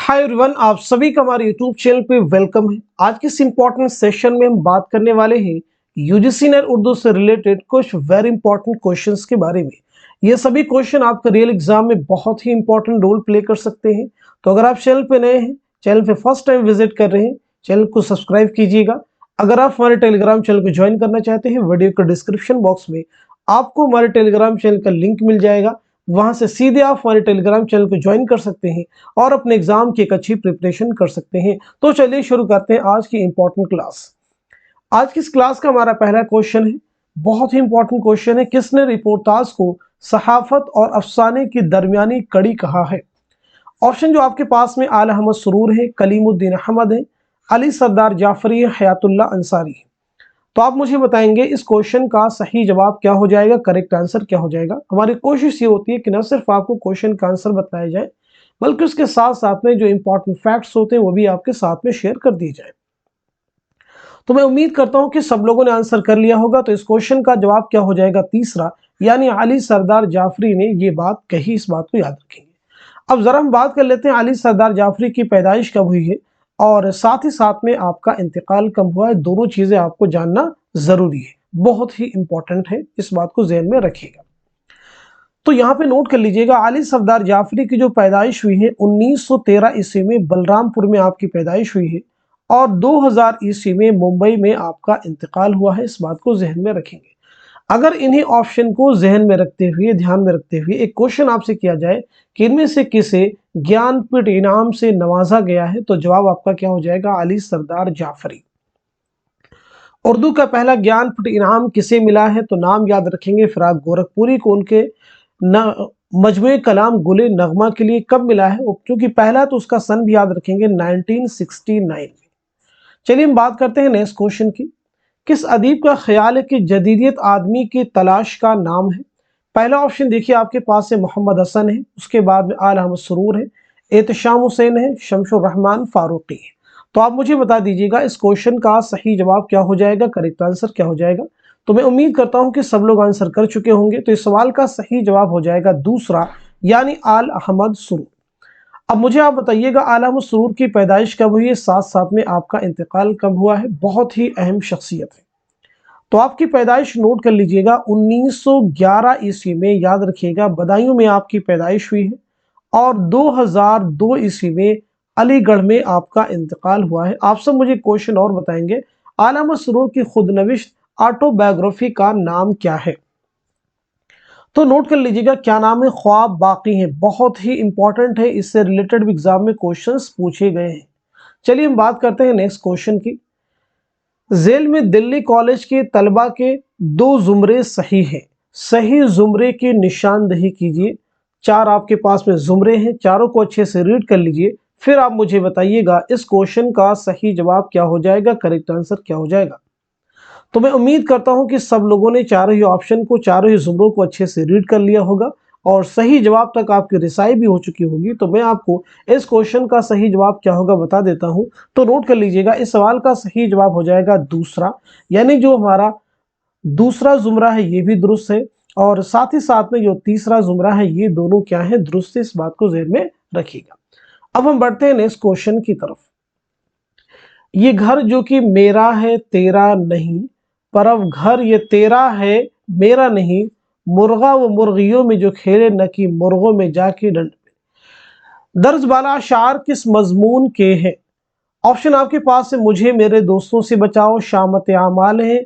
Hi everyone, आप सभी का हमारे यूट्यूब चैनल पे वेलकम है। आज के इस इंपॉर्टेंट सेशन में हम बात करने वाले हैं यूजीसी नेट उर्दू से रिलेटेड कुछ वेरी इंपॉर्टेंट क्वेश्चंस के बारे में। ये सभी क्वेश्चन आपका रियल एग्जाम में बहुत ही इंपॉर्टेंट रोल प्ले कर सकते हैं। तो अगर आप चैनल पे नए हैं, चैनल पे फर्स्ट टाइम विजिट कर रहे हैं, चैनल को सब्सक्राइब कीजिएगा। अगर आप हमारे टेलीग्राम चैनल को ज्वाइन करना चाहते हैं, वीडियो के डिस्क्रिप्शन बॉक्स में आपको हमारे टेलीग्राम चैनल का लिंक मिल जाएगा। वहां से सीधे आप हमारे टेलीग्राम चैनल को ज्वाइन कर सकते हैं और अपने एग्जाम की एक अच्छी प्रिपरेशन कर सकते हैं। तो चलिए शुरू करते हैं आज की इंपॉर्टेंट क्लास। आज की इस क्लास का हमारा पहला क्वेश्चन है, बहुत ही इंपॉर्टेंट क्वेश्चन है। किसने रिपोर्टाज को सहाफत और अफसाने की दरमियानी कड़ी कहा है? ऑप्शन जो आपके पास में आला अहमद सुरूर है, कलीमुद्दीन अहमद है, अली सरदार जाफरी है, हयातुल्लाह अंसारी है। तो आप मुझे बताएंगे इस क्वेश्चन का सही जवाब क्या हो जाएगा, करेक्ट आंसर क्या हो जाएगा। हमारी कोशिश ये होती है कि न सिर्फ आपको क्वेश्चन का आंसर बताया जाए, बल्कि उसके साथ साथ में जो इंपॉर्टेंट फैक्ट्स होते हैं वो भी आपके साथ में शेयर कर दिए जाए। तो मैं उम्मीद करता हूं कि सब लोगों ने आंसर कर लिया होगा। तो इस क्वेश्चन का जवाब क्या हो जाएगा? तीसरा, यानी अली सरदार जाफरी ने ये बात कही। इस बात को याद रखेंगे। अब जरा हम बात कर लेते हैं अली सरदार जाफरी की पैदाइश कब हुई है और साथ ही साथ में आपका इंतकाल कब हुआ है। दोनों चीजें आपको जानना जरूरी है, बहुत ही इंपॉर्टेंट है, इस बात को ज़हन में रखिएगा। तो यहाँ पे नोट कर लीजिएगा, अली सरदार जाफरी की जो पैदाइश हुई है 1913 ईस्वी में बलरामपुर में आपकी पैदाइश हुई है और 2000 ईस्वी में मुंबई में आपका इंतकाल हुआ है। इस बात को जहन में रखेंगे। अगर इन्हीं ऑप्शन को जहन में रखते हुए, ध्यान में रखते हुए एक क्वेश्चन आपसे किया जाए कि इनमें से किसे ज्ञानपीठ इनाम से नवाजा गया है, तो जवाब आपका क्या हो जाएगा? अली सरदार जाफरी। उर्दू का पहला ज्ञानपीठ इनाम किसे मिला है? तो नाम याद रखेंगे, फिराक गोरखपुरी को उनके मजमूए कलाम गुले नगमा के लिए कब मिला है? क्योंकि पहला तो उसका सन भी याद रखेंगे 1969 में। चलिए हम बात करते हैं नेक्स्ट क्वेश्चन की। किस अदीब का ख्याल है कि जदीदियत आदमी की तलाश का नाम है? पहला ऑप्शन देखिए आपके पास है मोहम्मद हसन है, उसके बाद में आला अहमद सुरूर है, एहतशाम हुसैन है, शमशुर रहमान फारूकी है। तो आप मुझे बता दीजिएगा इस क्वेश्चन का सही जवाब क्या हो जाएगा, करेक्ट आंसर क्या हो जाएगा। तो मैं उम्मीद करता हूं कि सब लोग आंसर कर चुके होंगे। तो इस सवाल का सही जवाब हो जाएगा दूसरा, यानी आल अहमद सुरूर। अब मुझे आप बताइएगा आला अहमद सुरूर की पैदाइश कब हुई है, साथ साथ में आपका इंतकाल कब हुआ है। बहुत ही अहम शख्सियत है। तो आपकी पैदाइश नोट कर लीजिएगा 1911 ईस्वी में, याद रखिएगा बदायूं में आपकी पैदाइश हुई है और 2002 ईस्वी में अलीगढ़ में आपका इंतकाल हुआ है। आप सब मुझे क्वेश्चन और बताएंगे, आला अहमद सुरूर की खुदनविश्त ऑटोबायोग्राफी का नाम क्या है? तो नोट कर लीजिएगा, क्या नाम है? ख्वाब बाकी है। बहुत ही इंपॉर्टेंट है, इससे रिलेटेड भी एग्जाम में क्वेश्चंस पूछे गए हैं। चलिए हम बात करते हैं नेक्स्ट क्वेश्चन की। जेल में दिल्ली कॉलेज के तलबा के दो जुमरे सही हैं, सही जुमरे की निशानदही कीजिए। चार आपके पास में जुमरे हैं, चारों को अच्छे से रीड कर लीजिए, फिर आप मुझे बताइएगा इस क्वेश्चन का सही जवाब क्या हो जाएगा, करेक्ट आंसर क्या हो जाएगा। तो मैं उम्मीद करता हूं कि सब लोगों ने चारों ही ऑप्शन को, चारों ही जुमरों को अच्छे से रीड कर लिया होगा और सही जवाब तक आपकी रिसाई भी हो चुकी होगी। तो मैं आपको इस क्वेश्चन का सही जवाब क्या होगा बता देता हूं। तो नोट कर लीजिएगा, इस सवाल का सही जवाब हो जाएगा दूसरा, यानी जो हमारा दूसरा जुमरा है ये भी दुरुस्त है और साथ ही साथ में जो तीसरा जुमरा है ये दोनों क्या है, दुरुस्त है। इस बात को ज़हन में रखिएगा। अब हम बढ़ते हैं नेक्स्ट क्वेश्चन की तरफ। ये घर जो कि मेरा है तेरा नहीं, पर अब घर ये तेरा है मेरा नहीं, मुर्गा वो मुर्गियों में जो खेले न कि मुर्गों में जाके डंड पे। दर्ज बाला अशार किस मजमून के हैं? ऑप्शन आपके पास है मुझे मेरे दोस्तों से बचाओ, शामत आमाल है,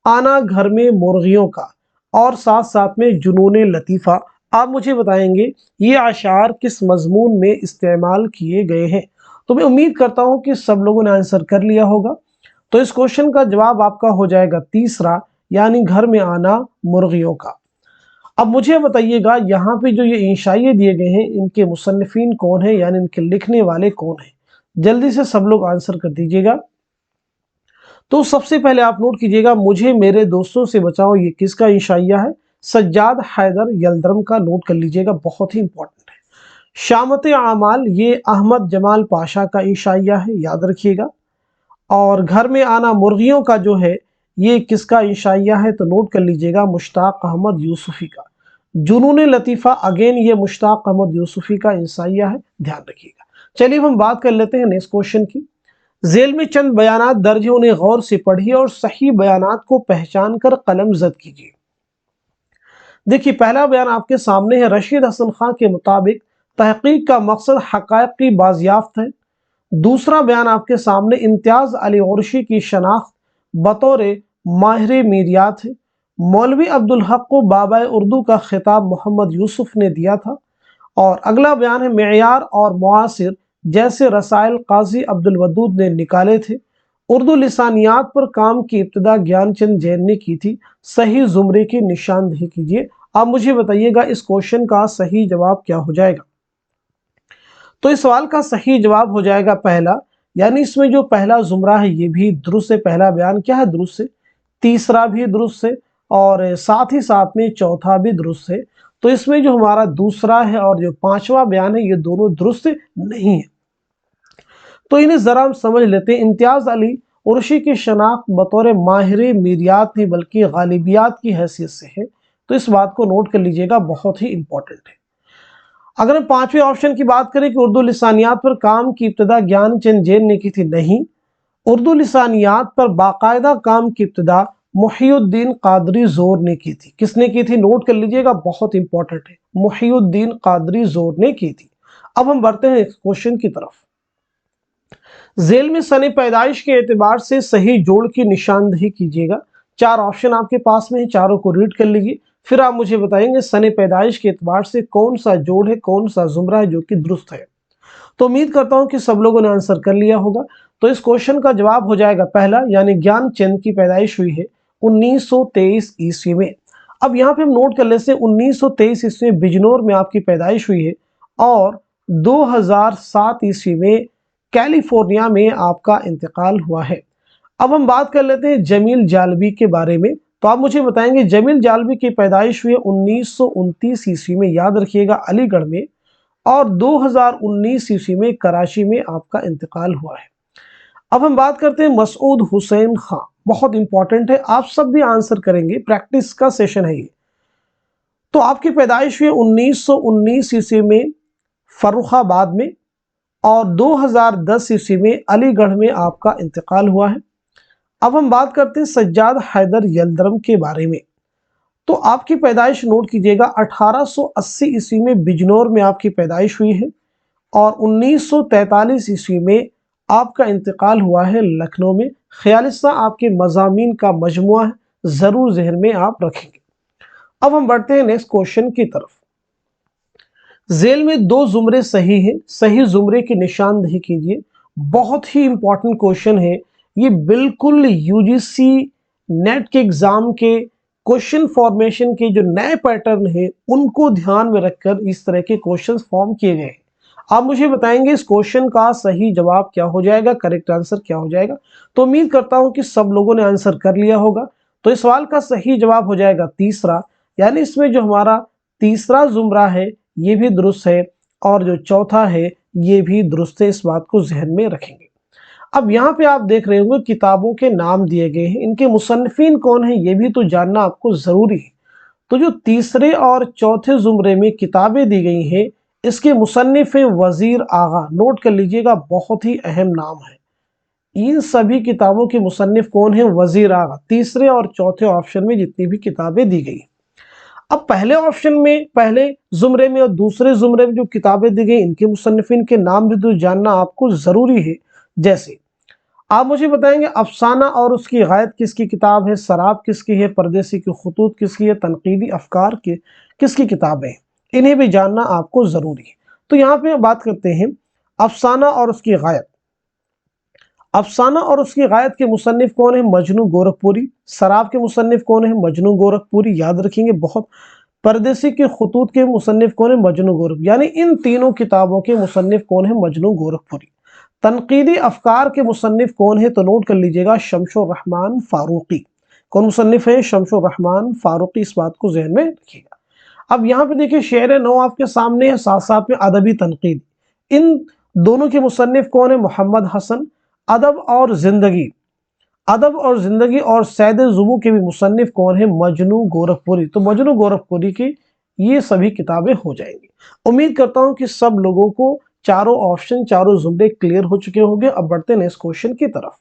आना घर में मुर्गियों का, और साथ साथ में जुनून लतीफ़ा। आप मुझे बताएंगे ये अशार किस मजमून में इस्तेमाल किए गए हैं। तो मैं उम्मीद करता हूं कि सब लोगों ने आंसर कर लिया होगा। तो इस क्वेश्चन का जवाब आपका हो जाएगा तीसरा, यानी घर में आना मुर्गियों का। अब मुझे बताइएगा यहाँ पे जो ये इंशाइए दिए गए हैं इनके मुसन्निफीन कौन है, यानी इनके लिखने वाले कौन है। जल्दी से सब लोग आंसर कर दीजिएगा। तो सबसे पहले आप नोट कीजिएगा, मुझे मेरे दोस्तों से बचाओ, ये किसका इंशाइया है? सज्जाद हैदर यल्दरम का। नोट कर लीजिएगा, बहुत ही इंपॉर्टेंट है। शामत आमाल ये अहमद जमाल पाशा का इंशाइया है, याद रखिएगा। और घर में आना मुर्गियों का जो है ये किसका इंशाइया है? तो नोट कर लीजिएगा, मुश्ताक अहमद यूसुफी का। जुनून लतीफ़ा अगेन ये मुश्ताक अहमद यूसुफी का इंशाइया है, ध्यान रखिएगा। चलिए अब हम बात कर लेते हैं नेक्स्ट क्वेश्चन की। झेल में चंद बयानात दर्ज हैं, उन्हें गौर से पढ़िए और सही बयानात को पहचान कर कलम जद कीजिए। देखिए पहला बयान आपके सामने है। रशीद हसन खान के मुताबिक तहकीक का मकसद हक़ाइक़ की बाज़ियाफ़त है। दूसरा बयान आपके सामने इम्तियाज़ अली उर्शी की शनाख्त बतौर माहिर मीरियात है। मौलवी अब्दुल हक को बाबा उर्दू का खिताब मोहम्मद यूसुफ ने दिया था। और अगला बयान है मेयार और मुआसिर जैसे रसायल काजी अब्दुल वदूद ने निकाले थे। उर्दू लिसानियात पर काम की इब्तिदा ज्ञानचंद जैन ने की थी। सही जुमरे की निशानदेही कीजिए। आप मुझे बताइएगा इस क्वेश्चन का सही जवाब क्या हो जाएगा। तो इस सवाल का सही जवाब हो जाएगा पहला, यानी इसमें जो पहला जुमरा है ये भी दुरुस्त है। पहला बयान क्या है? दुरुस्त है। तीसरा भी दुरुस्त है और साथ ही साथ में चौथा भी दुरुस्त है। तो इसमें जो हमारा दूसरा है और जो पांचवा बयान है ये दोनों दुरुस्त नहीं है। तो इन्हें जरा हम समझ लेते हैं। इम्तियाज अली उर्शी की शनाख्त बतौर माहिर मीरियात नहीं बल्कि गालिबियात की हैसियत से है। तो इस बात को नोट कर लीजिएगा, बहुत ही इंपॉर्टेंट है। अगर हम पांचवें ऑप्शन की बात करें कि उर्दू लिसानियात पर काम की इब्तिदा ज्ञानचंद जैन ने की थी, नहीं। उर्दू लिसानियात पर बाकायदा काम की इब्तिदा मुहियुद्दीन कादरी जोर ने की थी। किसने की थी? नोट कर लीजिएगा, बहुत इंपॉर्टेंट है। मुहियुद्दीन कादरी जोर ने की थी। अब हम बढ़ते हैं क्वेश्चन की तरफ। झेल में सने पैदाइश के एतबार से सही जोड़ की निशानदेही कीजिएगा। चार ऑप्शन आपके पास में है, चारों को रीड कर लीजिए, फिर आप मुझे बताएंगे सने पैदाइश के एतबार से कौन सा जोड़ है, कौन सा जुमरा है जो कि दुरुस्त है। तो उम्मीद करता हूं कि सब लोगों ने आंसर कर लिया होगा। तो इस क्वेश्चन का जवाब हो जाएगा पहला, यानी ज्ञानचंद की पैदाइश हुई है 1923 ईस्वी में। अब यहाँ पे हम नोट कर लेते हैं 1923 ईस्वी में बिजनौर में आपकी पैदाइश हुई है और 2007 ईस्वी में कैलिफोर्निया में आपका इंतकाल हुआ है। अब हम बात कर लेते हैं जमील जालबी के बारे में। तो आप मुझे बताएंगे जमील जालबी की पैदाइश हुई है 1929 ईस्वी में, याद रखिएगा, अलीगढ़ में, और 2019 ईस्वी में कराची में आपका इंतकाल हुआ है। अब हम बात करते हैं मसूद हुसैन खां, बहुत इंपॉर्टेंट है, आप सब भी आंसर करेंगे, प्रैक्टिस का सेशन है ये। तो आपकी पैदाइश हुई 1919 ईस्वी में फर्रुखाबाद में और 2010 ईस्वी में अलीगढ़ में आपका इंतकाल हुआ है। अब हम बात करते हैं सज्जाद हैदर यल्दरम के बारे में। तो आपकी पैदाइश नोट कीजिएगा 1880 ईस्वी में बिजनौर में आपकी पैदाइश हुई है और 1943 ईस्वी में आपका इंतकाल हुआ है लखनऊ में। ख्यालिस्ता आपके मज़ामीन का मजमुआ है, जरूर जहन में आप रखेंगे। अब हम बढ़ते हैं नेक्स्ट क्वेश्चन की तरफ। झेल में दो जुमरे सही हैं, सही जुमरे की निशानदेही कीजिए। बहुत ही इंपॉर्टेंट क्वेश्चन है ये, बिल्कुल यूजीसी नेट के एग्जाम के क्वेश्चन फॉर्मेशन के जो नए पैटर्न है उनको ध्यान में रखकर इस तरह के क्वेश्चन फॉर्म किए गए हैं। आप मुझे बताएंगे इस क्वेश्चन का सही जवाब क्या हो जाएगा, करेक्ट आंसर क्या हो जाएगा। तो उम्मीद करता हूं कि सब लोगों ने आंसर कर लिया होगा। तो इस सवाल का सही जवाब हो जाएगा तीसरा, यानी इसमें जो हमारा तीसरा जुमरा है ये भी दुरुस्त है और जो चौथा है ये भी दुरुस्त है। इस बात को जहन में रखेंगे। अब यहाँ पे आप देख रहे होंगे किताबों के नाम दिए गए हैं, इनके मुसन्निफीन कौन है ये भी तो जानना आपको जरूरी है। तो जो तीसरे और चौथे जुमरे में किताबें दी गई हैं इसके मुसन्निफ वजीर आगा, नोट कर लीजिएगा, बहुत ही अहम नाम है। इन सभी किताबों के मुसन्निफ कौन है? वजीर आगा। तीसरे और चौथे ऑप्शन में जितनी भी किताबें दी गई। अब पहले ऑप्शन में, पहले जुमरे में और दूसरे जुमरे में जो किताबें दी गई इनके मुसन्निफिन के नाम भी तो जानना आपको जरूरी है। जैसे आप मुझे बताएंगे अफसाना और उसकी गायत किसकी किताब है, सराब किसकी है, परदेसी की खुतूत किसकी है, तनकीदी अफकार के किसकी किताब है, इन्हें भी जानना आपको जरूरी है। तो यहाँ पे बात करते हैं अफसाना और उसकी गायत। अफसाना और उसकी गायत के मुसन्निफ कौन है? मजनू गोरखपुरी। सराब के मुसन्निफ कौन है? मजनू गोरखपुरी, याद रखेंगे बहुत। परदेसी के खुतूत के मुसन्निफ कौन है? मजनू गोरखपुरी, यानी इन तीनों किताबों के मुसन्निफ कौन है? मजनू गोरखपुरी। तनकीदी अफकार के मुसन्निफ कौन है? तो नोट कर लीजिएगा शमशुर रहमान फारूकी। कौन मुसन्निफ है? शमशुर रहमान फारूकी, इस बात को जहन में रखिएगा। अब यहाँ पे देखिए शेर नौ आपके सामने है, साथ साथ में अदबी तनकीद। इन दोनों के मुसन्निफ कौन है? मोहम्मद हसन। अदब और जिंदगी, अदब और जिंदगी और सैद जुबू के भी मुसन्निफ कौन है? मजनू गोरखपुरी। तो मजनू गोरखपुरी की ये सभी किताबें हो जाएंगी। उम्मीद करता हूं कि सब लोगों को चारों ऑप्शन, चारों जुमरे क्लियर हो चुके होंगे। अब बढ़ते हैं नेक्स्ट क्वेश्चन की तरफ।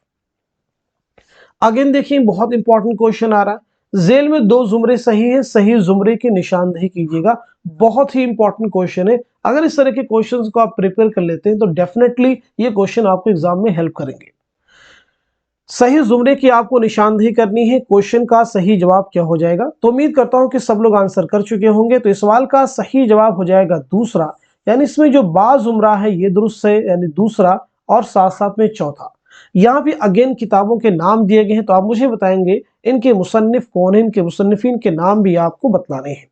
अगेन देखिए बहुत इंपॉर्टेंट क्वेश्चन आ रहा है। जेल में दो जुमरे सही है, सही जुमरे की निशानदेही कीजिएगा। बहुत ही इंपॉर्टेंट क्वेश्चन है। अगर इस तरह के क्वेश्चंस को आप प्रिपेयर कर लेते हैं तो डेफिनेटली ये क्वेश्चन आपको एग्जाम में हेल्प करेंगे। सही जुमरे की आपको निशानदेही करनी है। क्वेश्चन का सही जवाब क्या हो जाएगा? तो उम्मीद करता हूं कि सब लोग आंसर कर चुके होंगे। तो इस सवाल का सही जवाब हो जाएगा दूसरा, यानी इसमें जो बा जुमरा है ये दुरुस्त है, यानी दूसरा, और साथ साथ में चौथा। यहाँ पे अगेन किताबों के नाम दिए गए हैं, तो आप मुझे बताएंगे इनके मुसन्निफ कौन है, इनके मुसन्निफिन के नाम भी आपको बतलाने हैं।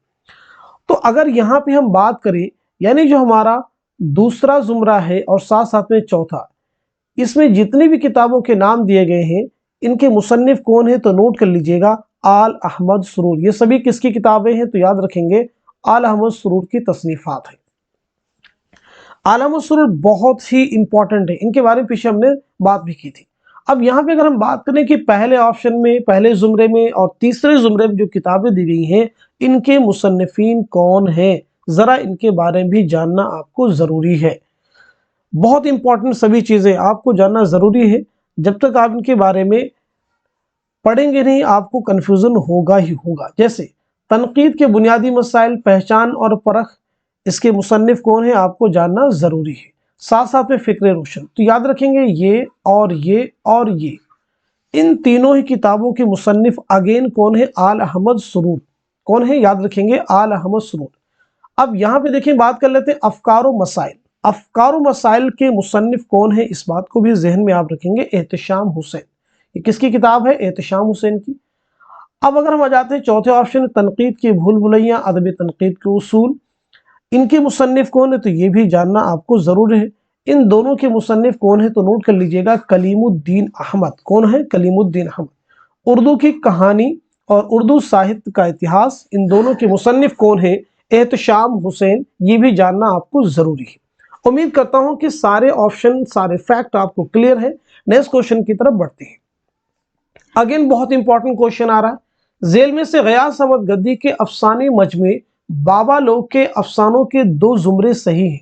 तो अगर यहाँ पे हम बात करें, यानी जो हमारा दूसरा जुमरा है और साथ साथ में चौथा, इसमें जितनी भी किताबों के नाम दिए गए हैं इनके मुसन्निफ कौन है, तो नोट कर लीजिएगा आल अहमद सुरूर। ये सभी किसकी किताबें हैं? तो याद रखेंगे आल अहमद सुरूर की तसनीफात है। आल अहमद सुरूर बहुत ही इंपॉर्टेंट है, इनके बारे में पीछे हमने बात भी की थी। अब यहाँ पे अगर हम बात करें कि पहले ऑप्शन में, पहले जुमरे में और तीसरे जुमरे में जो किताबें दी गई हैं इनके मुसन्निफीन कौन है, जरा इनके बारे में भी जानना आपको जरूरी है। बहुत इंपॉर्टेंट सभी चीजें आपको जानना जरूरी है। जब तक आप इनके बारे में पढ़ेंगे नहीं आपको कंफ्यूजन होगा ही होगा। जैसे तनकीद के बुनियादी मसाइल, पहचान और परख, इसके मुसन्निफ कौन है आपको जानना जरूरी है। साथ साथ में फिक्र रोशन, तो याद रखेंगे ये और ये और ये, इन तीनों ही किताबों के मुसन्निफ अगेन कौन है? आल अहमद सुरूर। कौन है? याद रखेंगे आल अहमद सुरूर। अब यहाँ पे देखिए बात कर लेते हैं अफकार व मसाइल। अफकार व मसाइल के मुसन्निफ कौन है, इस बात को भी जहन में आप रखेंगे, एहतशाम हुसैन। ये किसकी किताब है? एहतशाम हुसैन की। अब अगर हम आ जाते हैं चौथे ऑप्शन, तनकीद की भूल भुलैया, अदब तनकीद के उसूल, इनके मुसन्निफ कौन है? तो ये भी जानना आपको जरूर है। इन दोनों के मुसन्निफ कौन है? तो नोट कर लीजिएगा कलीमुद्दीन अहमद। कौन है? कलीमुद्दीन अहमद। उर्दू की कहानी और उर्दू साहित्य का इतिहास, इन दोनों के मुसन्निफ कौन है? एहतशाम हुसैन। ये भी जानना आपको जरूरी है। उम्मीद करता हूं कि सारे ऑप्शन, सारे फैक्ट आपको क्लियर है। नेक्स्ट क्वेश्चन की तरफ बढ़ते हैं। अगेन बहुत इंपॉर्टेंट क्वेश्चन आ रहा है। जेल में से गयास अहमद गद्दी के अफसाने मजमे बाबा लोग के अफसानों के दो जुमरे सही हैं।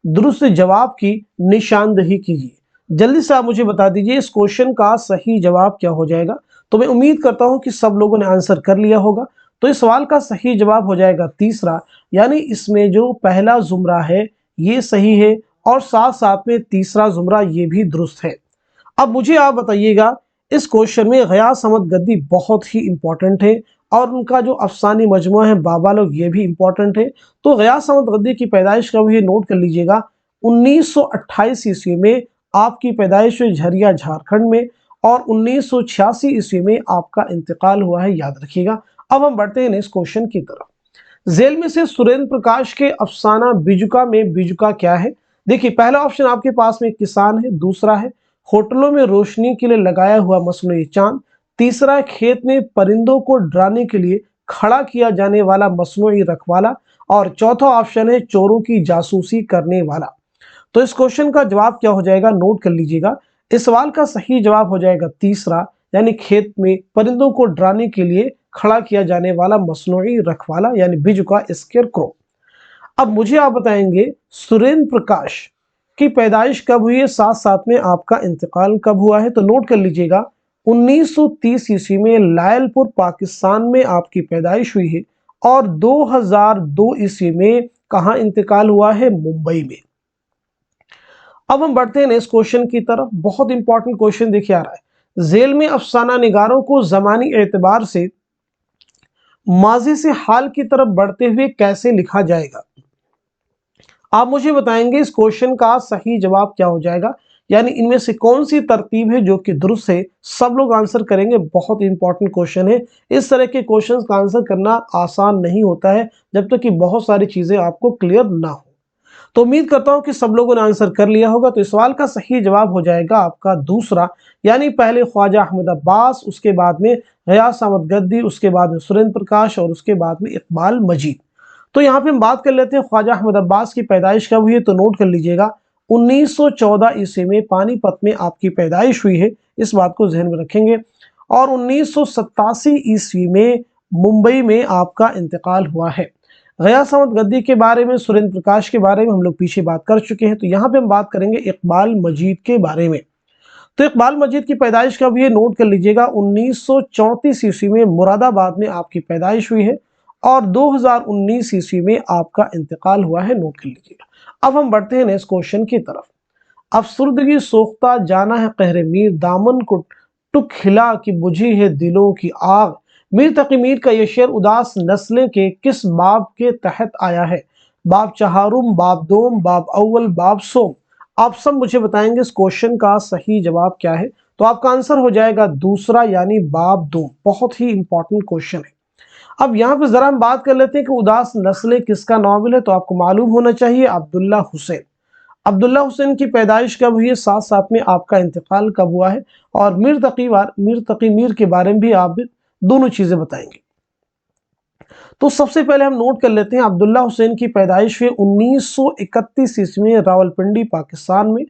दुरुस्त जवाब की निशानदेही कीजिए। जल्दी से आप मुझे बता दीजिए इस क्वेश्चन का सही जवाब क्या हो जाएगा। तो मैं उम्मीद करता हूं कि सब लोगों ने आंसर कर लिया होगा। तो इस सवाल का सही जवाब हो जाएगा तीसरा, यानी इसमें जो पहला जुमरा है ये सही है और साथ साथ में तीसरा जुमरा ये भी दुरुस्त है। अब मुझे आप बताइएगा इस क्वेश्चन में गयास अहमद गद्दी बहुत ही इंपॉर्टेंट है और उनका जो अफसानी मजमू है बाबा लोग ये भी इंपॉर्टेंट है। तो गयास अहमद गद्दी की पैदाइश कब हुई, नोट कर लीजिएगा 1928 ईस्वी में आपकी पैदाइश हुई झरिया झारखंड में, और 1986 ईस्वी में आपका इंतकाल हुआ है, याद रखिएगा। अब हम बढ़ते हैं नेक्स्ट क्वेश्चन की तरफ। जेल में से सुरेंद्र प्रकाश के अफसाना बिजुका में बिजुका क्या है? देखिए पहला ऑप्शन आपके पास में किसान है, दूसरा है होटलों में रोशनी के लिए लगाया हुआ मसनूई चांद, तीसरा खेत में परिंदों को डराने के लिए खड़ा किया जाने वाला मसनूई रखवाला, और चौथा ऑप्शन है चोरों की जासूसी करने वाला। तो इस क्वेश्चन का जवाब क्या हो जाएगा, नोट कर लीजिएगा। इस सवाल का सही जवाब हो जाएगा तीसरा, यानी खेत में परिंदों को डराने के लिए खड़ा किया जाने वाला मसनूई रखवाला, यानी बिजुका, स्केयर क्रो। अब मुझे आप बताएंगे सुरेंद्र प्रकाश की पैदाइश कब हुई है, साथ साथ में आपका इंतकाल कब हुआ है। तो नोट कर लीजिएगा 1930 ईस्वी में लायलपुर पाकिस्तान में आपकी पैदाइश हुई है, और 2002 ईस्वी में कहां इंतकाल हुआ है, मुंबई में। अब हम बढ़ते हैं नेक्स्ट क्वेश्चन की तरफ। बहुत इंपॉर्टेंट क्वेश्चन देखिए आ रहा है। जेल में अफसाना निगारों को जमानी एतबार से माजी से हाल की तरफ बढ़ते हुए कैसे लिखा जाएगा? आप मुझे बताएंगे इस क्वेश्चन का सही जवाब क्या हो जाएगा, यानी इनमें से कौन सी तरतीब है जो कि दुरुस्त है। सब लोग आंसर करेंगे, बहुत इंपॉर्टेंट क्वेश्चन है। इस तरह के क्वेश्चंस का आंसर करना आसान नहीं होता है जब तक कि बहुत सारी चीजें आपको क्लियर ना हो। तो उम्मीद करता हूं कि सब लोगों ने आंसर कर लिया होगा। तो इस सवाल का सही जवाब हो जाएगा आपका दूसरा, यानी पहले ख्वाजा अहमद अब्बास, उसके बाद में गयास अहमद गद्दी, उसके बाद में सुरेंद्र प्रकाश और उसके बाद में इकबाल मजीद। तो यहाँ पे हम बात कर लेते हैं ख्वाजा अहमद अब्बास की पैदाइश कब हुई है। तो नोट कर लीजिएगा 1914 ईस्वी में पानीपत में आपकी पैदाइश हुई है, इस बात को ध्यान में रखेंगे। और 1987 ईस्वी में मुंबई में आपका इंतकाल हुआ है। गयासमद गद्दी के बारे में, सुरेंद्र प्रकाश के बारे में हम लोग पीछे बात कर चुके हैं। तो यहाँ पे हम बात करेंगे इकबाल मजीद के बारे में। तो इकबाल मजीद की पैदाइश कब हुई है, नोट कर लीजिएगा। 1934 ईस्वी में मुरादाबाद में आपकी पैदाइश हुई है और 2019 ईस्वी में आपका इंतकाल हुआ है, नोट कर लीजिएगा। अब हम बढ़ते हैं नेक्स्ट क्वेश्चन की तरफ। अफसुर्दगी सोख्ता जाना है कहरे मीर, दामन को टुक हिला कि बुझी है दिलों की आग। मीर तकी मीर का ये शेर उदास नस्लें के किस बाब के तहत आया है? बाब चहारुम, बाब दोम, बाब अव्वल, बाब सोम। आप सब मुझे बताएंगे इस क्वेश्चन का सही जवाब क्या है। तो आपका आंसर हो जाएगा दूसरा, यानी बाब दोम। बहुत ही इंपॉर्टेंट क्वेश्चन है। अब यहाँ पे जरा हम बात कर लेते हैं कि उदास नस्लें किसका नावल है। तो आपको मालूम होना चाहिए अब्दुल्ला हुसैन। अब्दुल्ला हुसैन की पैदाइश कब हुई है, साथ साथ में आपका इंतकाल कब हुआ है, और मीर तकी मीर के बारे में भी आप दोनों चीजें बताएंगे। तो सबसे पहले हम नोट कर लेते हैं अब्दुल्ला हुसैन की पैदाइश हुई 1931 ईस्वी में रावलपिंडी पाकिस्तान में,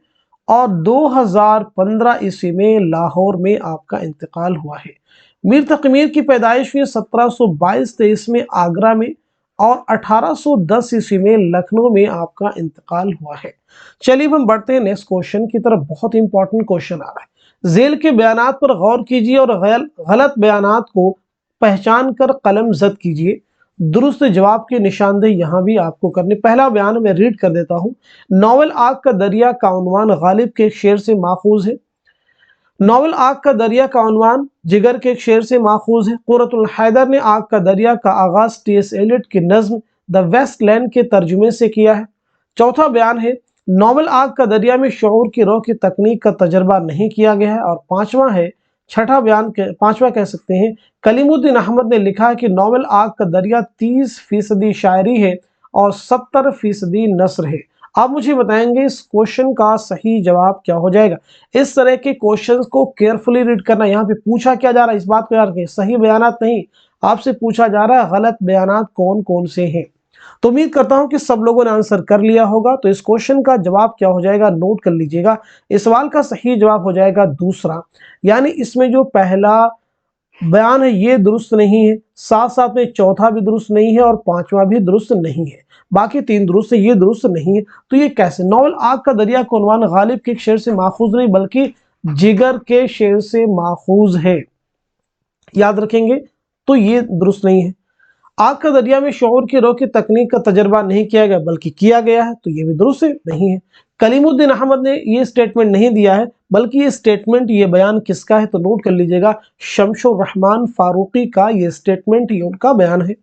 और 2015 ईस्वी में लाहौर में आपका इंतकाल हुआ है। मीर तकी मीर की पैदाइश हुई 1722-23 में आगरा में, और 1810 ईस्वी में लखनऊ में आपका इंतकाल हुआ है। चलिए हम बढ़ते हैं नेक्स्ट क्वेश्चन की तरफ। बहुत इंपॉर्टेंट क्वेश्चन आ रहा है। झेल के बयानात पर गौर कीजिए और गलत बयानात को पहचान कर कलम जद कीजिए। दुरुस्त जवाब की निशानदेही यहाँ भी आपको करनी। पहला बयान मैं रीड कर देता हूँ। नॉवल आग का दरिया का उन्वान गालिब के एक शेर से माखूज है। नॉवल आग का दरिया का उन्वान जिगर के एक शेर से माखूज है। कुर्रतुल हैदर ने आग का दरिया का आगाज टी.एस. एलियट की नज्म द वेस्ट लैंड के तर्जुमे से किया है। चौथा बयान है, नॉवल आग का दरिया में शऊर की रोह की तकनीक का तजर्बा नहीं किया गया है। और पांचवा कह सकते हैं, कलीमुद्दीन अहमद ने लिखा है कि नॉवल आग का दरिया 30% शायरी है और 70% नस्र है। आप मुझे बताएंगे इस क्वेश्चन का सही जवाब क्या हो जाएगा। इस तरह के क्वेश्चंस को केयरफुली रीड करना। यहाँ पे पूछा क्या जा रहा है, इस बात को याद रखें, सही बयानात नहीं, आपसे पूछा जा रहा है गलत बयानात कौन कौन से हैं। तो उम्मीद करता हूं कि सब लोगों ने आंसर कर लिया होगा। तो इस क्वेश्चन का जवाब क्या हो जाएगा, नोट कर लीजिएगा। इस सवाल का सही जवाब हो जाएगा दूसरा, यानी इसमें जो पहला बयान है ये दुरुस्त नहीं है, साथ साथ में चौथा भी दुरुस्त नहीं है और पांचवा भी दुरुस्त नहीं है। बाकी तीन दुरुस्त है, ये दुरुस्त नहीं है। तो ये कैसे? नॉवल आग का दरिया का उन्वान गालिब के एक शेर से माखूज नहीं बल्कि जिगर के शेर से माखूज है, याद रखेंगे। तो ये दुरुस्त नहीं है। आग का दरिया में शऊर की रोह की तकनीक का तजर्बा नहीं किया गया बल्कि किया गया है, तो ये भी दुरुस्त नहीं है। कलीमुद्दीन अहमद ने ये स्टेटमेंट नहीं दिया है बल्कि ये स्टेटमेंट, ये बयान किसका है, तो नोट कर लीजिएगा, शमशुर रहमान फारूकी का ये स्टेटमेंट, ये उनका बयान है।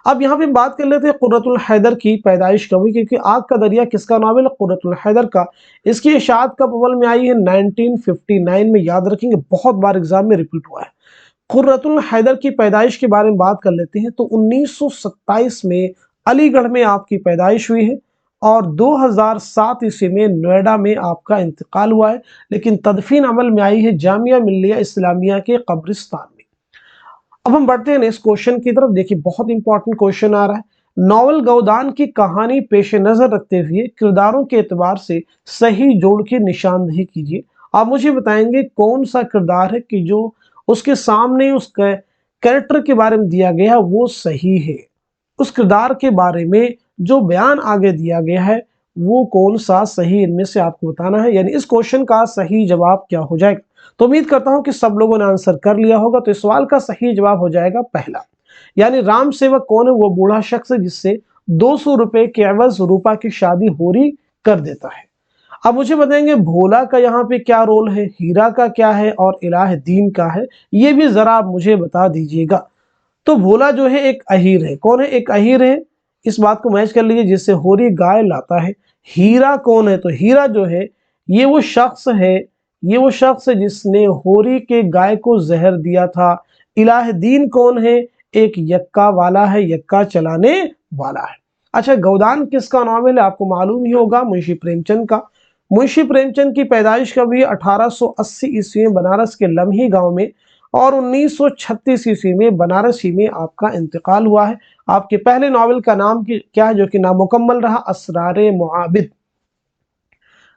अब यहाँ पे बात कर लेते हैं कुर्रतुल हैदर की पैदाइश कब हुई, क्योंकि आग का दरिया किसका नावल है, कुर्रतुल हैदर का। इसकी इशाअत कब अमल में आई है, 1959 में, याद रखेंगे, बहुत बार एग्जाम में रिपीट हुआ है। कुर्रतुल हैदर की पैदाइश के बारे में बात कर लेते हैं। तो 1927 में अलीगढ़ में आपकी पैदाइश हुई है और 2007 ईस्वी में नोएडा में आपका इंतकाल हुआ है, लेकिन तदफीन अमल में आई है जामिया मिल्लिया इस्लामिया के कब्रिस्तान में। अब हम बढ़ते हैं नेक्स्ट क्वेश्चन की तरफ। देखिए बहुत इंपॉर्टेंट क्वेश्चन आ रहा है। नॉवल गौदान की कहानी पेश नजर रखते हुए किरदारों के एतबार से सही जोड़ की निशानदेही कीजिए। आप मुझे बताएंगे कौन सा किरदार है कि जो उसके सामने उस कैरेक्टर के बारे में दिया गया है वो सही है, उस किरदार के बारे में जो बयान आगे दिया गया है वो कौन सा सही, इनमें से आपको बताना है। यानी इस क्वेश्चन का सही जवाब क्या हो जाएगा। तो उम्मीद करता हूं कि सब लोगों ने आंसर कर लिया होगा। तो इस सवाल का सही जवाब हो जाएगा पहला, यानी राम सेवक कौन है, वो बूढ़ा शख्स है जिससे 200 रुपए के एवज रूपा की शादी होरी कर देता है। अब मुझे बताएंगे भोला का यहाँ पे क्या रोल है, हीरा का क्या है और इलाह दीन का है, ये भी जरा आप मुझे बता दीजिएगा। तो भोला जो है एक अहीर है, कौन है, एक अहीर है, इस बात को मैच कर लीजिए, जिससे होरी गाय लाता है। हीरा कौन है, तो हीरा जो है ये वो शख्स है, ये वो शख्स है जिसने होरी के गाय को जहर दिया था। इलाह दीन कौन है, एक यक्का वाला है, यक्का चलाने वाला है। अच्छा, गौदान किसका नावल है, आपको मालूम ही होगा, मुंशी प्रेमचंद का। मुंशी प्रेमचंद की पैदाइश कब हुई, 1880 ईस्वी में बनारस के लम्ही गांव में, और 1936 ईस्वी में बनारस ही में आपका इंतकाल हुआ है। आपके पहले नावल का नाम क्या है जो कि नामुकम्मल रहा, असरारे मुआबिद।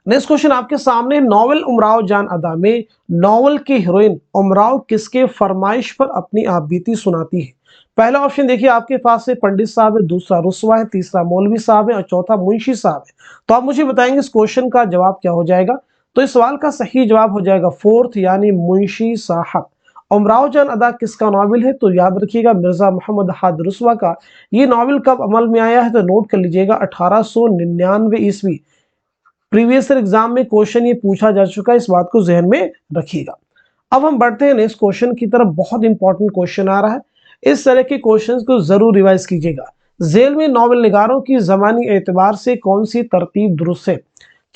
नेक्स्ट क्वेश्चन आपके सामने, नॉवल उमराव जान अदा में नॉवल की हीरोइन उमराव किसके फरमाइश पर अपनी आप बीती सुनाती है? पहला ऑप्शन देखिए आपके पास है पंडित साहब है, दूसरा रुस्वा है, तीसरा मौलवी साहब है और चौथा मुंशी साहब है। तो आप मुझे बताएंगे इस क्वेश्चन का जवाब क्या हो जाएगा। तो इस सवाल का सही जवाब हो जाएगा फोर्थ यानी मुंशी साहब। उमराव जान अदा किसका नावल है? तो याद रखिएगा मिर्जा मोहम्मद हाद रुस्वा का। ये नावल कब अमल में आया है? तो नोट कर लीजिएगा 1899 ईस्वी। प्रीवियस ईयर एग्जाम में क्वेश्चन ये पूछा जा चुका है, इस बात को जहन में रखिएगा। अब हम बढ़ते हैं नेक्स्ट क्वेश्चन की तरफ। बहुत इंपॉर्टेंट क्वेश्चन आ रहा है, इस तरह के क्वेश्चंस को जरूर रिवाइज कीजिएगा। जेल में नॉवल निगारों की जमानी एतबार से कौन सी तरतीब दुरुस्त है?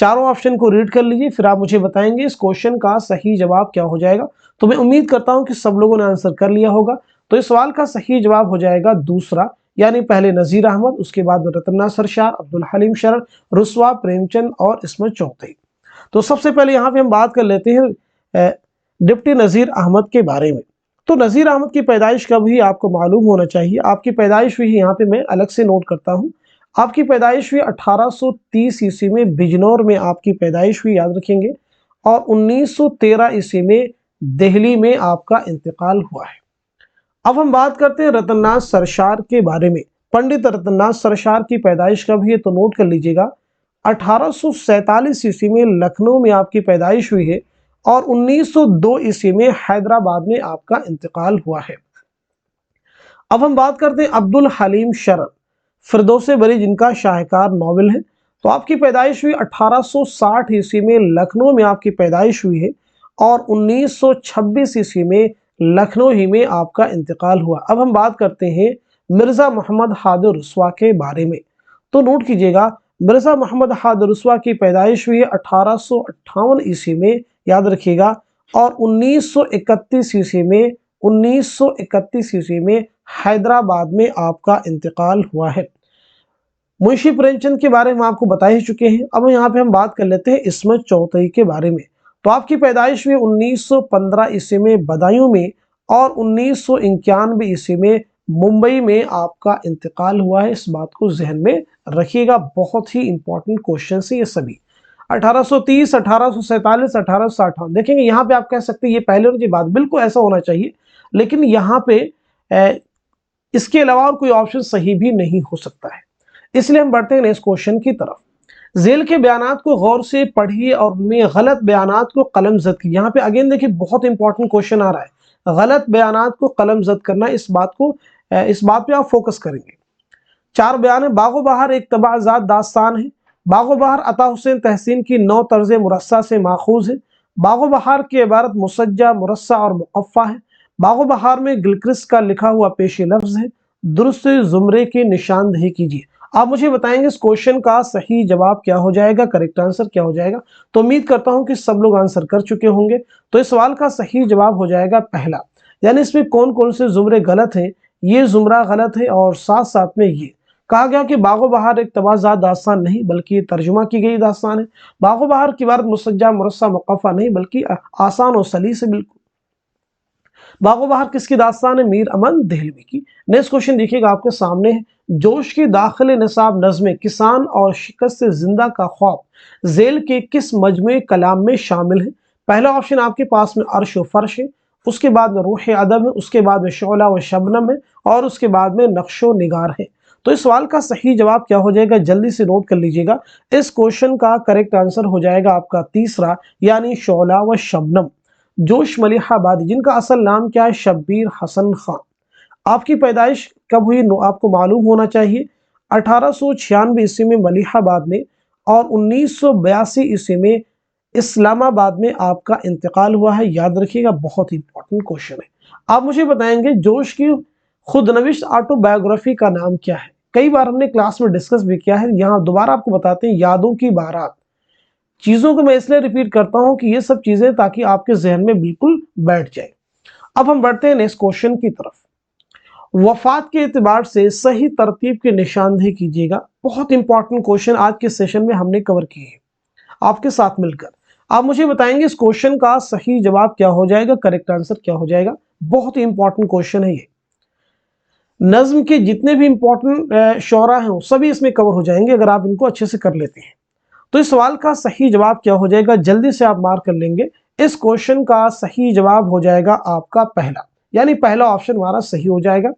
चारों ऑप्शन को रीड कर लीजिए, फिर आप मुझे बताएंगे इस क्वेश्चन का सही जवाब क्या हो जाएगा। तो मैं उम्मीद करता हूं कि सब लोगों ने आंसर कर लिया होगा। तो इस सवाल का सही जवाब हो जाएगा दूसरा, यानी पहले नजीर अहमद, उसके बाद रतन्ना सरशार, अब्दुल हलीम शरण, रुस्वा, प्रेमचंद और इस्मत चौधरी। तो सबसे पहले यहाँ पे हम बात कर लेते हैं डिप्टी नजीर अहमद के बारे में। तो नजीर अहमद की पैदाइश कब हुई आपको मालूम होना चाहिए। आपकी पैदाइश हुई, यहाँ पे मैं अलग से नोट करता हूँ, आपकी पैदाइश हुई 1830 ईस्वी में बिजनौर में आपकी पैदाइश हुई, याद रखेंगे। और 1913 ईस्वी में दिल्ली में आपका इंतकाल हुआ है। अब हम बात करते हैं रतननाथ सरशार के बारे में। पंडित रतननाथ सरशार की पैदाइश कब हुई है? तो नोट कर लीजिएगा 1847 ईस्वी में लखनऊ में आपकी पैदाइश हुई है और 1902 ईस्वी में हैदराबाद में आपका इंतकाल हुआ है। अब हम बात करते हैं अब्दुल हलीम शरण, फिरदौसे बरी जिनका शाहकार नॉवल है। तो आपकी पैदाइश हुई 1860 ईस्वी में लखनऊ में आपकी पैदाइश हुई है और 1926 ईस्वी में लखनऊ ही में आपका इंतकाल हुआ। अब हम बात करते हैं मिर्जा मोहम्मद हाद रुस्वा के बारे में। तो नोट कीजिएगा मिर्जा मोहम्मद हाद रुस्वा की पैदाइश हुई है 1858 ईस्वी में, याद रखिएगा। और 1931 ईस्वी में हैदराबाद में आपका इंतकाल हुआ है। मुंशी प्रेमचंद के बारे में आपको बता ही चुके हैं। अब यहाँ पे हम बात कर लेते हैं इस्मत चौधरी के बारे में। तो आपकी पैदाइश हुई 1915 ईस्वी में बदायूं में और 1991 ईस्वी में मुंबई में आपका इंतकाल हुआ है। इस बात को जहन में रखिएगा, बहुत ही इंपॉर्टेंट क्वेश्चन है ये सभी। 1830, 1847, 1858। देखेंगे यहाँ पे आप कह सकते हैं ये पहले और ये बाद, बिल्कुल ऐसा होना चाहिए, लेकिन यहाँ पे इसके अलावा और कोई ऑप्शन सही भी नहीं हो सकता है। इसलिए हम बढ़ते हैं नेक्स्ट क्वेश्चन की तरफ। जेल के बयानात को गौर से पढ़िए और उनमें गलत बयानात को कलमजद कीजिए। यहाँ पे अगेन देखिए बहुत इंपॉर्टेंट क्वेश्चन आ रहा है, गलत बयानात को कलमजद करना, इस बात पे आप फोकस करेंगे। चार बयान है। बागो बहार एक तबाजात दास्तान है। बागो बहार अता हुसैन तहसीन की 9 तर्ज मुरस्सा से माखूज है। बागो बहार की इबारत मुसज्जा, मुरस्सा और मुक़फ़्फ़ा है। बागो बहार में गिलक्रिस्ट का लिखा हुआ पेशी लफ्ज है। दुरुस्त जुमरे की निशानदेही कीजिए। आप मुझे बताएंगे इस क्वेश्चन का सही जवाब क्या हो जाएगा, करेक्ट आंसर क्या हो जाएगा। तो उम्मीद करता हूं कि सब लोग आंसर कर चुके होंगे। तो इस सवाल का सही जवाब हो जाएगा पहला, यानी इसमें कौन कौन से जुमरे गलत हैं। ये जुमरा गलत है और साथ साथ में ये कहा गया कि बागो बहार एक तबाजात दास्तान नहीं बल्कि तर्जुमा की गई दास्तान है। बागो बहार की इबारत मुसज्जा, मुरस्सा, मुक़फ़्फ़ा नहीं बल्कि आसान और सलीस है। बिल्कुल बागो बहार किसकी दास्तान है? मीर अमन देहलवी की। नेक्स्ट क्वेश्चन देखिएगा आपके सामने है। जोश की दाखिल निसाब नज़्में किसान और शिकस्त से जिंदा का ख्वाब जेल के किस मजमूए कलाम में शामिल है? पहला ऑप्शन आपके पास में अर्श व फर्श है, उसके बाद में रूह अदब है, उसके बाद में शोला व शबनम है और उसके बाद में नक्शो निगार है। तो इस सवाल का सही जवाब क्या हो जाएगा, जल्दी से नोट कर लीजिएगा। इस क्वेश्चन का करेक्ट आंसर हो जाएगा आपका तीसरा, यानी शोला व शबनम। जोश मलिहाबादी, जिनका असल नाम क्या है? शब्बीर हसन खान। आपकी पैदाइश कब हुई आपको मालूम होना चाहिए। 1896 ईस्वी में मलिहाबाद में और 1982 ईस्वी में इस्लामाबाद में आपका इंतकाल हुआ है। याद रखिएगा, बहुत इंपॉर्टेंट क्वेश्चन है। आप मुझे बताएंगे जोश की खुदनविश्त ऑटोबायोग्राफी का नाम क्या है? कई बार हमने क्लास में डिस्कस भी किया है, यहाँ दोबारा आपको बताते हैं, यादों की बारात। चीजों को मैं इसलिए रिपीट करता हूं कि ये सब चीजें ताकि आपके जहन में बिल्कुल बैठ जाए। अब हम बढ़ते हैं नेक्स्ट क्वेश्चन की तरफ। वफात के एतबार से सही तरतीब की निशानदेही कीजिएगा। बहुत इंपॉर्टेंट क्वेश्चन आज के सेशन में हमने कवर किए हैं आपके साथ मिलकर। आप मुझे बताएंगे इस क्वेश्चन का सही जवाब क्या हो जाएगा, करेक्ट आंसर क्या हो जाएगा। बहुत ही इंपॉर्टेंट क्वेश्चन है ये। नज्म के जितने भी इंपॉर्टेंट शौरा हैं सभी इसमें कवर हो जाएंगे अगर आप इनको अच्छे से कर लेते हैं। तो इस सवाल का सही जवाब क्या हो जाएगा, जल्दी से आप मार्क कर लेंगे। इस क्वेश्चन का सही जवाब हो जाएगा आपका पहला, यानी पहला ऑप्शन हमारा सही हो जाएगा।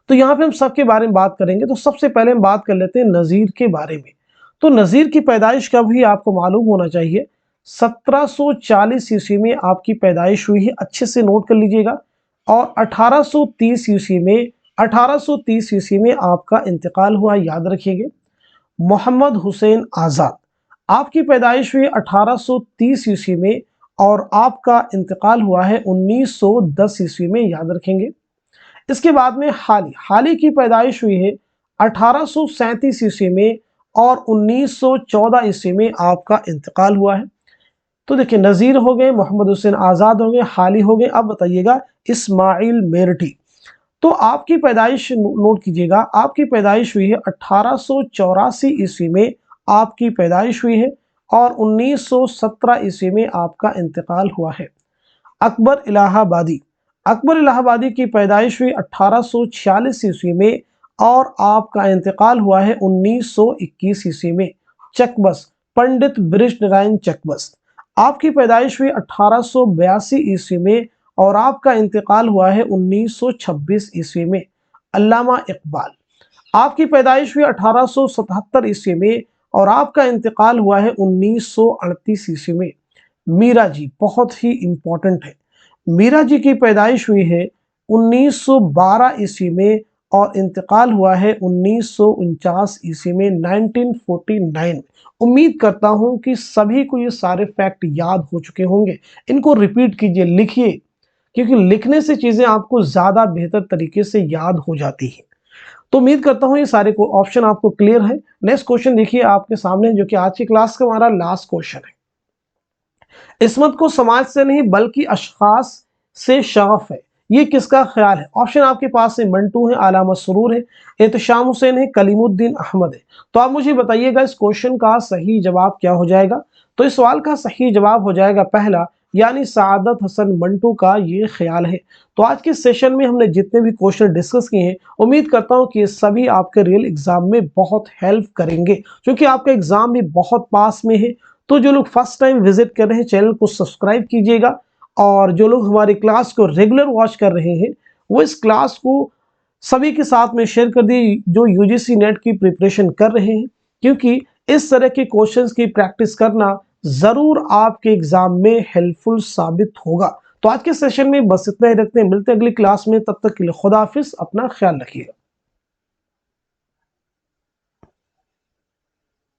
तो यहाँ पे हम सबके बारे में बात करेंगे। तो सबसे पहले हम बात कर लेते हैं नज़ीर के बारे में। तो नज़ीर की पैदाइश कब हुई आपको मालूम होना चाहिए। 1740 ईस्वी में आपकी पैदाइश हुई है, अच्छे से नोट कर लीजिएगा। और 1830 ईस्वी में आपका इंतकाल हुआ, याद रखिएगा। मोहम्मद हुसैन आज़ाद, आपकी पैदाइश हुई 1830 ईस्वी में और आपका इंतकाल हुआ है 1910 ईस्वी में, याद रखेंगे। इसके बाद में हाली की पैदाइश हुई है 1837 ईस्वी में और 1914 ईस्वी में आपका इंतकाल हुआ है। तो देखिए, नज़ीर हो गए, मोहम्मद हुसैन आज़ाद हो गए, हाली हो गए। अब बताइएगा इस्माइल मेरठी। तो आपकी पैदाइश नोट कीजिएगा, आपकी पैदाइश हुई है 1884 ईस्वी में आपकी पैदाइश हुई है और 1917 ईस्वी में आपका इंतकाल हुआ है। अकबर इलाहाबादी की पैदाइश हुई 1846 ईस्वी में और आपका इंतकाल हुआ है 1921 ईस्वी में। चकबस, पंडित ब्रिज नारायण चकबस, आपकी पैदाइश हुई 1882 ईस्वी में और आपका इंतकाल हुआ है 1926 ईस्वी में। अल्लामा इकबाल, आपकी पैदाइश हुई 1877 ईस्वी में और आपका इंतकाल हुआ है 1938 ईस्वी में। मीरा जी बहुत ही इंपॉर्टेंट है। मीरा जी की पैदाइश हुई है 1912 ईस्वी में और इंतकाल हुआ है 1949 ईस्वी में, 1949। उम्मीद करता हूं कि सभी को ये सारे फैक्ट याद हो चुके होंगे। इनको रिपीट कीजिए, लिखिए, क्योंकि लिखने से चीजें आपको ज्यादा बेहतर तरीके से याद हो जाती है। तो उम्मीद करता हूं ये सारे को ऑप्शन आपको क्लियर है। नेक्स्ट क्वेश्चन देखिए आपके सामने, जो कि आज की क्लास का हमारा लास्ट क्वेश्चन है। इस्मत को समाज से नहीं बल्कि अशखास से शगफ है, ये किसका ख्याल है। ऑप्शन आपके पास है मंटू है, आला मसरूर है, एहतशाम हुसैन है, कलीमुद्दीन अहमद है। तो आप मुझे बताइएगा इस क्वेश्चन का सही जवाब क्या हो जाएगा। तो इस सवाल का सही जवाब हो जाएगा पहला, यानी सआदत हसन मंटू का ये ख्याल है। तो आज के सेशन में हमने जितने भी क्वेश्चन डिस्कस किए हैं, उम्मीद करता हूं कि ये सभी आपके रियल एग्जाम में बहुत हेल्प करेंगे, क्योंकि आपका एग्जाम भी बहुत पास में है। तो जो लोग फर्स्ट टाइम विजिट कर रहे हैं, चैनल को सब्सक्राइब कीजिएगा, और जो लोग हमारी क्लास को रेगुलर वॉच कर रहे हैं वो इस क्लास को सभी के साथ में शेयर कर दिए जो यूजीसी नेट की प्रिपरेशन कर रहे हैं, क्योंकि इस तरह के क्वेश्चंस की प्रैक्टिस करना जरूर आपके एग्जाम में हेल्पफुल साबित होगा। तो आज के सेशन में बस इतना ही रखते हैं, मिलते हैं अगली क्लास में। तब तक के लिए खुदा हाफिज, अपना ख्याल रखिएगा।